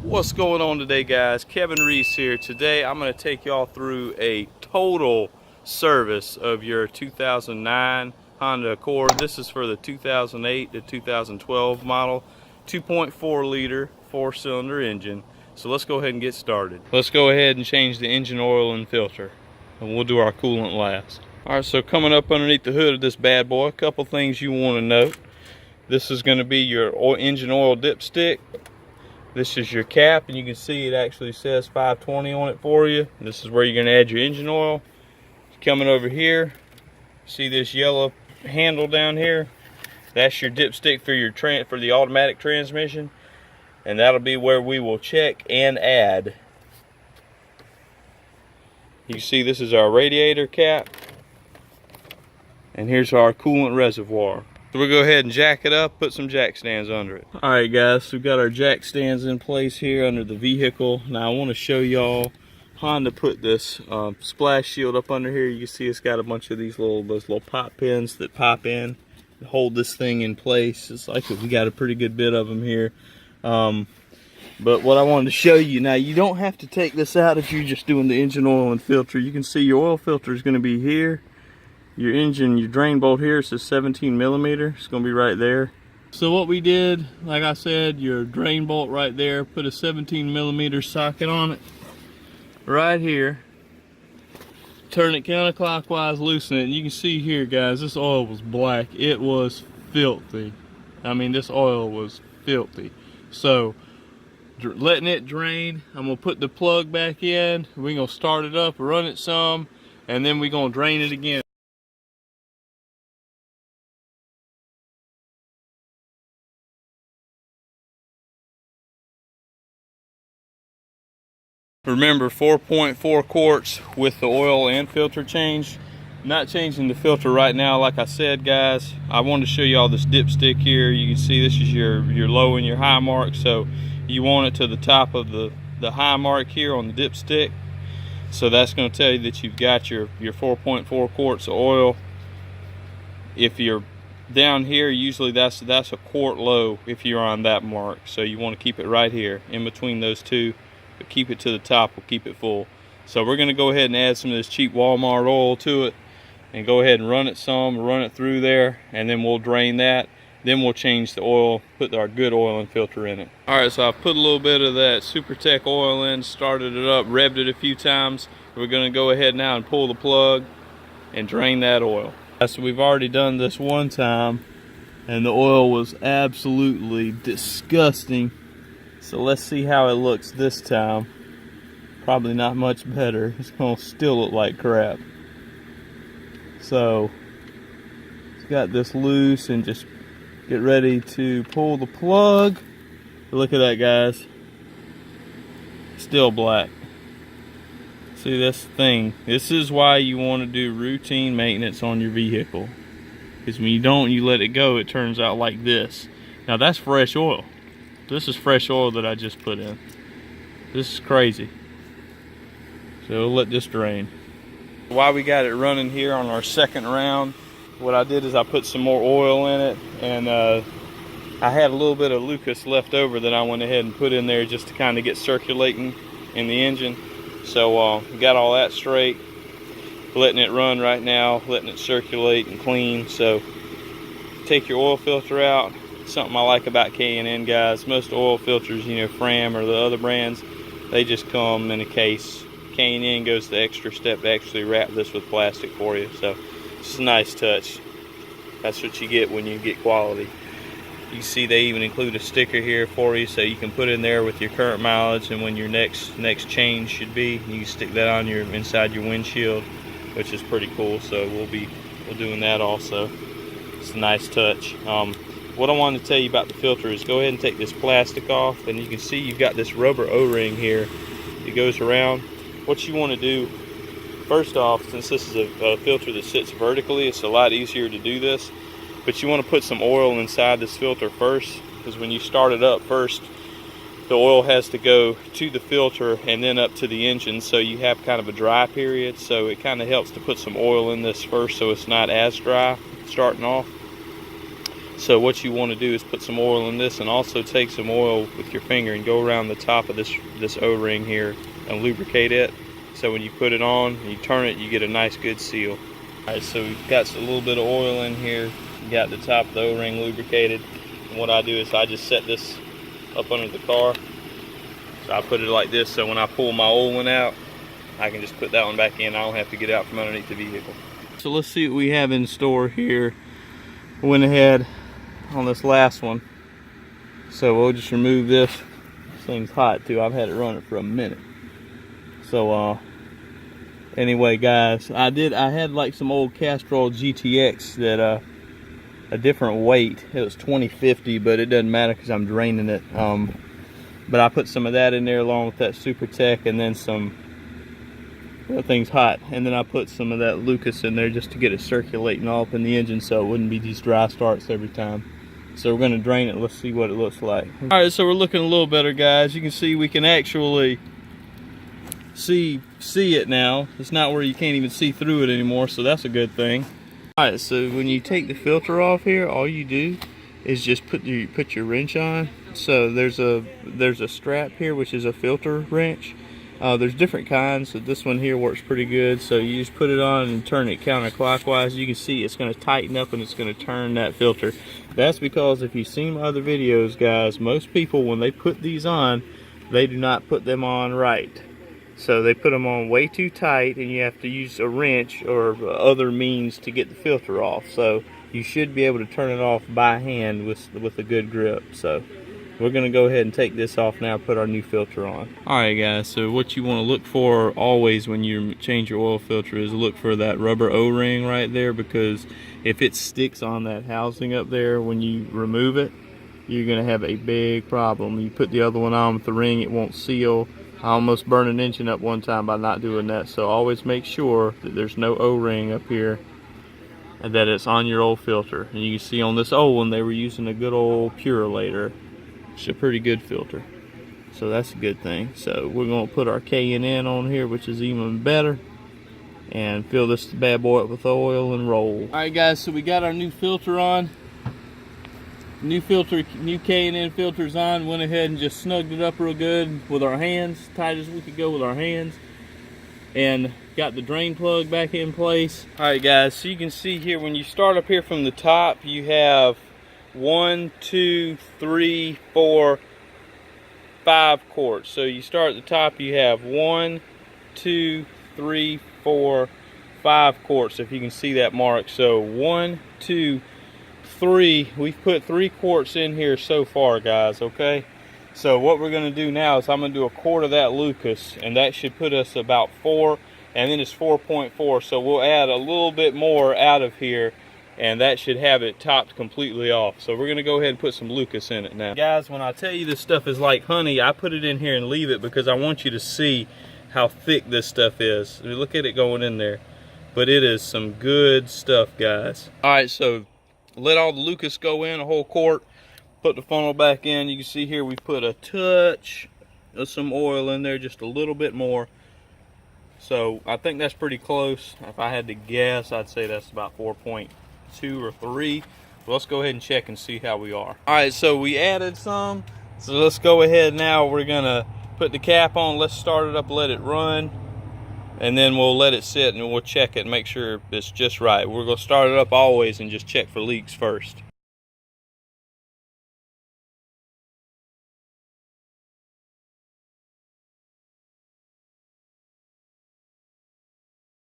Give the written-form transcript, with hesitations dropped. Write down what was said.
What's going on today, guys? Kevin Reese here. Today I'm going to take y'all through a total service of your 2009 Honda Accord. This is for the 2008 to 2012 model, 2.4 liter 4-cylinder engine. So let's go ahead and get started. Let's go ahead and change the engine oil and filter, and we'll do our coolant last. Alright, so coming up underneath the hood of this bad boy, a couple things you want to note. This is going to be your engine oil dipstick. This is your cap, and you can see it actually says 520 on it for you. This is where you're going to add your engine oil. Coming over here, see this yellow handle down here? That's your dipstick for the automatic transmission, and that'll be where we will check and add. You see this is our radiator cap, and here's our coolant reservoir. So we'll go ahead and jack it up, put some jack stands under it. Alright guys, so we've got our jack stands in place here under the vehicle. Now I want to show y'all, Honda put this splash shield up under here. You can see it's got a bunch of those little pop pins that pop in to hold this thing in place. It's like we got a pretty good bit of them here. But what I wanted to show you, now you don't have to take this out if you're just doing the engine oil and filter. You can see your oil filter is going to be here. Your drain bolt here says 17 millimeter. It's going to be right there. So what we did, like I said, your drain bolt right there, put a 17 millimeter socket on it right here. Turn it counterclockwise, loosen it, and you can see here, guys, this oil was black. It was filthy. I mean, this oil was filthy. So letting it drain, I'm going to put the plug back in. We're going to start it up, run it some, and then we're going to drain it again. Remember, 4.4 quarts with the oil and filter change. Not changing the filter right now, like I said, guys. I wanted to show you all this dipstick here. You can see this is your low and your high mark. So you want it to the top of the high mark here on the dipstick. So that's going to tell you that you've got your 4.4 quarts of oil. If you're down here, usually that's a quart low if you're on that mark. So you want to keep it right here in between those two. But keep it to the top, will keep it full. So we're going to go ahead and add some of this cheap Walmart oil to it, and go ahead and run it through there, and then we'll drain that. Then we'll change the oil, put our good oil and filter in it. Alright, so I put a little bit of that SuperTech oil in, started it up, revved it a few times. We're going to go ahead now and pull the plug and drain that oil. So we've already done this one time, and the oil was absolutely disgusting. So let's see how it looks this time. Probably not much better. It's gonna still look like crap. So it's got this loose, and just get ready to pull the plug. Look at that, guys. Still black. See this thing? This is why you want to do routine maintenance on your vehicle. Because when you don't, you let it go, it turns out like this. Now that's fresh oil. This is fresh oil that I just put in. This is crazy. So we'll let this drain. While we got it running here on our second round, what I did is I put some more oil in it, and I had a little bit of Lucas left over that I went ahead and put in there just to kind of get circulating in the engine. So got all that straight, letting it run right now, letting it circulate and clean. So take your oil filter out. Something I like about K&N, guys, most oil filters, you know, Fram or the other brands, they just come in a case. K&N goes the extra step to actually wrap this with plastic for you. So it's a nice touch. That's what you get when you get quality. You see they even include a sticker here for you, so you can put in there with your current mileage and when your next change should be. You can stick that on inside your windshield, which is pretty cool. So we'll doing that also. It's a nice touch. What I wanted to tell you about the filter is go ahead and take this plastic off, and you can see you've got this rubber O-ring here. It goes around. What you want to do, first off, since this is a filter that sits vertically, it's a lot easier to do this. But you want to put some oil inside this filter first, because when you start it up first, the oil has to go to the filter and then up to the engine, so you have kind of a dry period. So it kind of helps to put some oil in this first so it's not as dry starting off. So what you want to do is put some oil in this, and also take some oil with your finger and go around the top of this O-ring here and lubricate it. So when you put it on and you turn it, you get a nice good seal. Alright, so we've got a little bit of oil in here. Got the top of the O-ring lubricated. And what I do is I just set this up under the car. So I put it like this, so when I pull my old one out, I can just put that one back in. I don't have to get out from underneath the vehicle. So let's see what we have in store here. Went ahead on this last one. So we'll just remove this. This thing's hot too. I've had it running for a minute. So anyway guys, I had like some old Castrol GTX that a different weight. It was 2050, but it doesn't matter because I'm draining it. But I put some of that in there along with that Super Tech, and then some, that thing's hot, and then I put some of that Lucas in there just to get it circulating all up in the engine so it wouldn't be these dry starts every time. So we're going to drain it. Let's see what it looks like. Alright, so we're looking a little better, guys. You can see we can actually see it now. It's not where you can't even see through it anymore, so that's a good thing. Alright, so when you take the filter off here, all you do is just put your wrench on. So there's a strap here, which is a filter wrench. There's different kinds, so this one here works pretty good. So you just put it on and turn it counterclockwise. You can see it's going to tighten up and it's going to turn that filter. That's because if you've seen my other videos, guys, most people, when they put these on, they do not put them on right. So they put them on way too tight, and you have to use a wrench or other means to get the filter off. So you should be able to turn it off by hand with a good grip. So we're going to go ahead and take this off now, put our new filter on. Alright guys, so what you want to look for always when you change your oil filter is look for that rubber O-ring right there, because if it sticks on that housing up there when you remove it, you're going to have a big problem. You put the other one on with the ring, it won't seal. I almost burned an engine up one time by not doing that. So always make sure that there's no O-ring up here and that it's on your old filter. And you can see on this old one they were using a good old Purolator. It's a pretty good filter, so that's a good thing. So we're going to put our K&N on here, which is even better, and fill this bad boy up with oil and roll. Alright guys, so we got our new filter on. New K&N filters on. Went ahead and just snugged it up real good with our hands, tight as we could go with our hands, and got the drain plug back in place. Alright guys, so you can see here when you start up here from the top, you have 1, 2, 3, 4, 5 quarts. So you start at the top, you have 1, 2, 3, 4, 5 quarts, if you can see that mark. So 1, 2, 3, we've put 3 quarts in here so far, guys. Okay, so what we're going to do now is I'm going to do a quart of that Lucas, and that should put us about 4, and then it's 4.4. So we'll add a little bit more out of here, and that should have it topped completely off. So we're going to go ahead and put some Lucas in it now. Guys, when I tell you this stuff is like honey, I put it in here and leave it because I want you to see how thick this stuff is. Look at it going in there. But it is some good stuff, guys. Alright, so let all the Lucas go in, a whole quart. Put the funnel back in. You can see here we put a touch of some oil in there, just a little bit more. So I think that's pretty close. If I had to guess, I'd say that's about 4.2 or 3. But let's go ahead and check and see how we are. Alright, so we added some. So let's go ahead now. We're gonna put the cap on. Let's start it up, let it run, and then we'll let it sit and we'll check it and make sure it's just right. We're gonna start it up always and just check for leaks first.